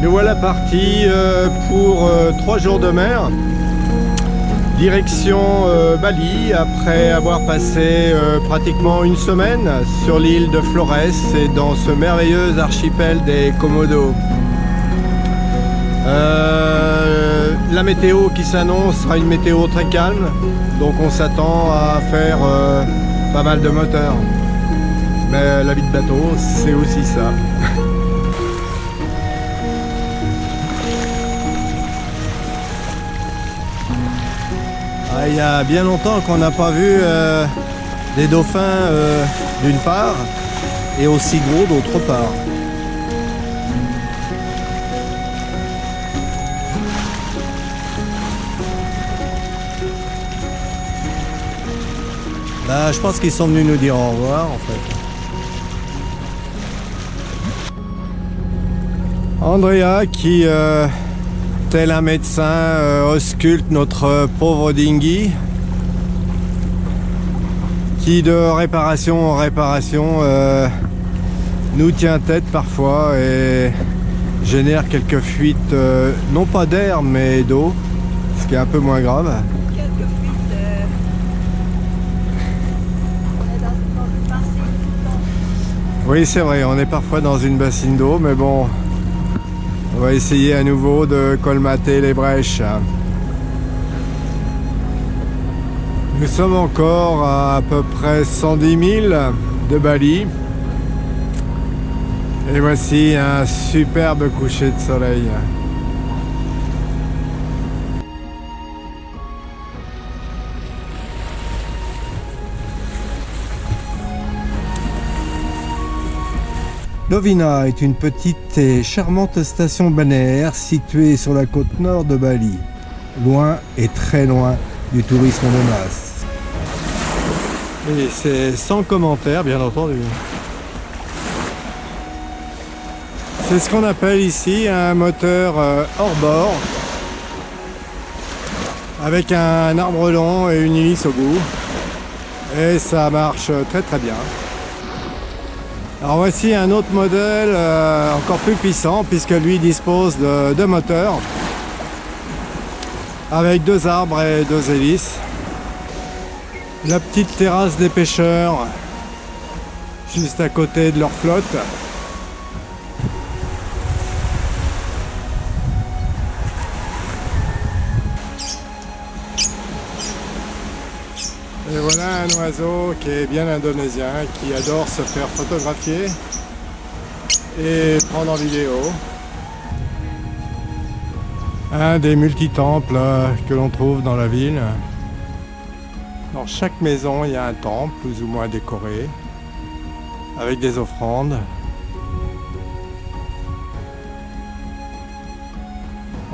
Nous voilà partis pour 3 jours de mer. Direction Bali, après avoir passé pratiquement une semaine sur l'île de Flores et dans ce merveilleux archipel des Komodo. La météo qui s'annonce sera une météo très calme, donc on s'attend à faire pas mal de moteurs. Mais la vie de bateau, c'est aussi ça. Il y a bien longtemps qu'on n'a pas vu des dauphins d'une part et aussi gros d'autre part. Là, je pense qu'ils sont venus nous dire au revoir en fait. Andrea qui, tel un médecin, ausculte notre pauvre dinghy qui de réparation en réparation nous tient tête parfois et génère quelques fuites, non pas d'air mais d'eau, ce qui est un peu moins grave. Oui, c'est vrai, on est parfois dans une bassine d'eau, mais bon, on va essayer à nouveau de colmater les brèches. Nous sommes encore à peu près 110 000 de Bali. Et voici un superbe coucher de soleil. Lovina est une petite et charmante station balnéaire située sur la côte nord de Bali, loin et très loin du tourisme de masse. Et c'est sans commentaire, bien entendu. C'est ce qu'on appelle ici un moteur hors bord, avec un arbre long et une hélice au bout. Et ça marche très très bien. Alors voici un autre modèle encore plus puissant puisque lui dispose de 2 moteurs avec 2 arbres et 2 hélices. La petite terrasse des pêcheurs juste à côté de leur flotte. Et voilà un oiseau qui est bien indonésien, qui adore se faire photographier et prendre en vidéo. Un des multitemples que l'on trouve dans la ville. Dans chaque maison, il y a un temple, plus ou moins décoré, avec des offrandes.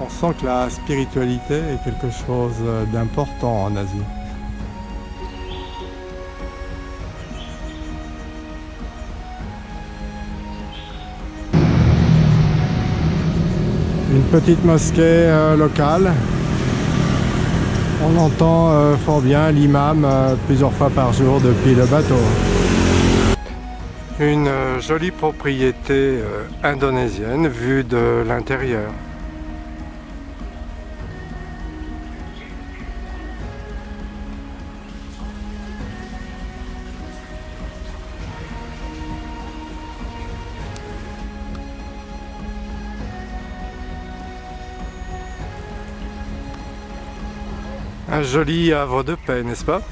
On sent que la spiritualité est quelque chose d'important en Asie. Une petite mosquée locale. On entend fort bien l'imam plusieurs fois par jour depuis le bateau. Une jolie propriété indonésienne vue de l'intérieur. Un joli havre de paix, n'est-ce pas?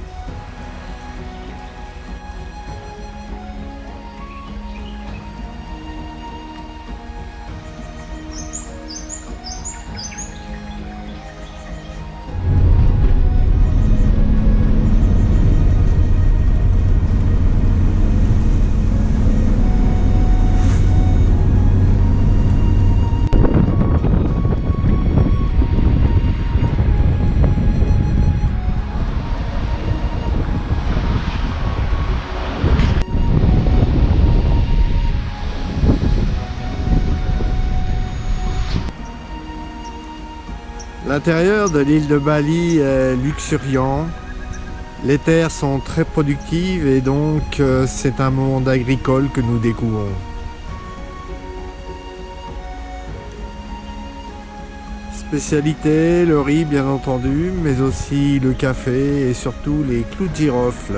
L'intérieur de l'île de Bali est luxuriant. Les terres sont très productives et donc c'est un monde agricole que nous découvrons. spécialité, le riz bien entendu, mais aussi le café et surtout les clous de girofle.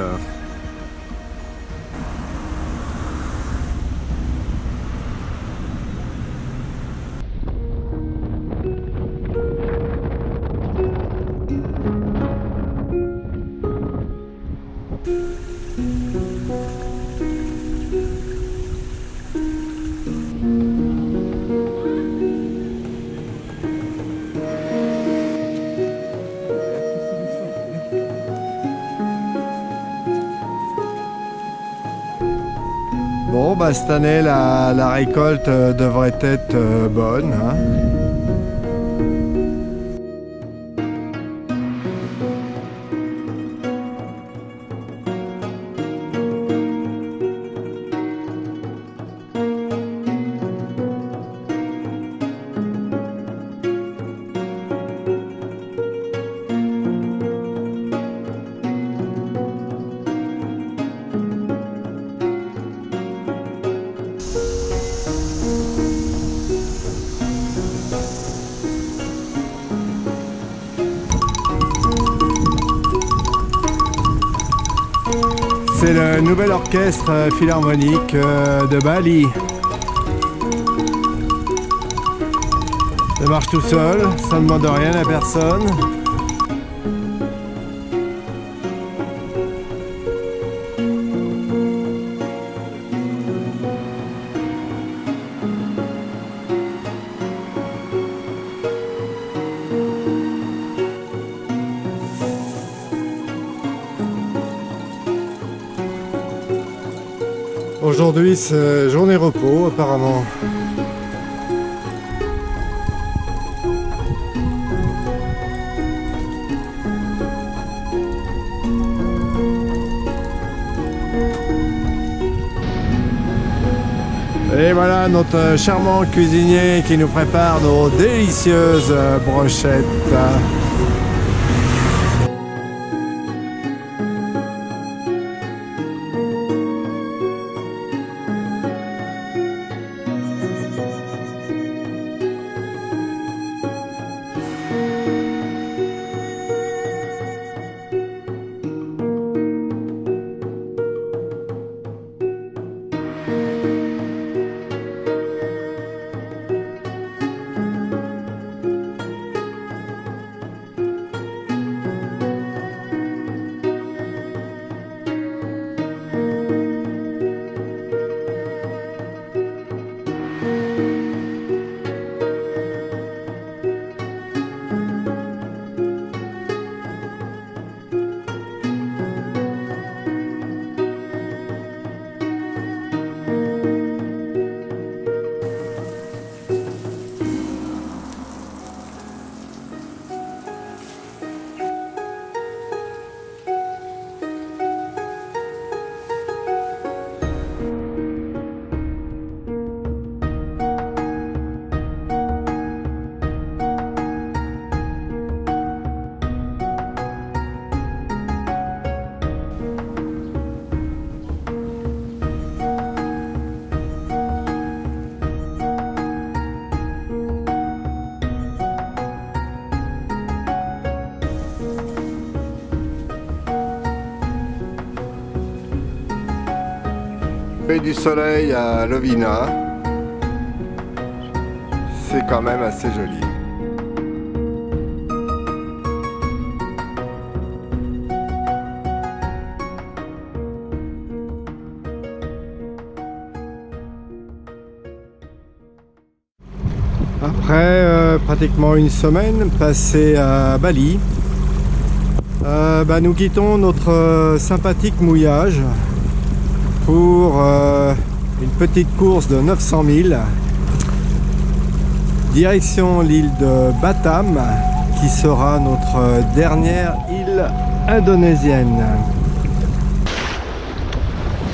Bon, bah, cette année, la récolte devrait être bonne, hein. C'est le nouvel orchestre philharmonique de Bali. Ça marche tout seul, ça ne demande rien à personne. Aujourd'hui, c'est journée repos apparemment. Et voilà notre charmant cuisinier qui nous prépare nos délicieuses brochettes. Et du soleil à Lovina, c'est quand même assez joli. Après pratiquement une semaine passée à Bali, nous quittons notre sympathique mouillage pour une petite course de 900 000 direction l'île de Batam qui sera notre dernière île indonésienne.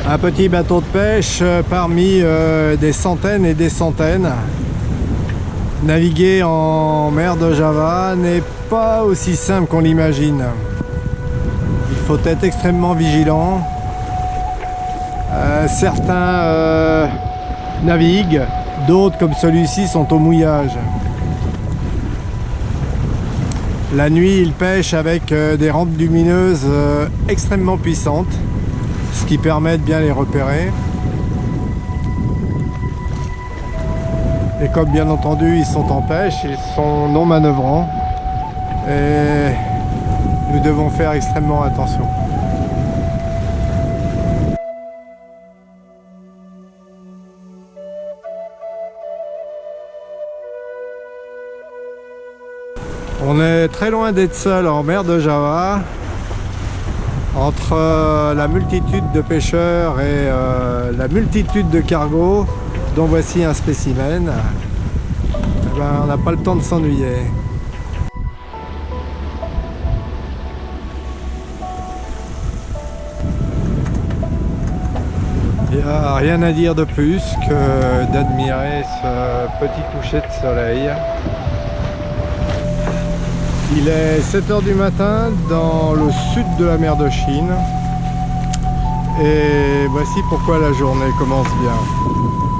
Un petit bateau de pêche parmi des centaines et des centaines. Naviguer en mer de Java n'est pas aussi simple qu'on l'imagine. Il faut être extrêmement vigilant. Certains naviguent, d'autres comme celui-ci sont au mouillage. La nuit, ils pêchent avec des rampes lumineuses extrêmement puissantes, ce qui permet de bien les repérer. Et comme bien entendu ils sont en pêche, ils sont non manœuvrants et nous devons faire extrêmement attention. On est très loin d'être seul en mer de Java. Entre la multitude de pêcheurs et la multitude de cargos, dont voici un spécimen, eh ben, on n'a pas le temps de s'ennuyer. Il n'y a rien à dire de plus que d'admirer ce petit coucher de soleil. Il est 7 h du matin dans le sud de la mer de Chine et voici pourquoi la journée commence bien.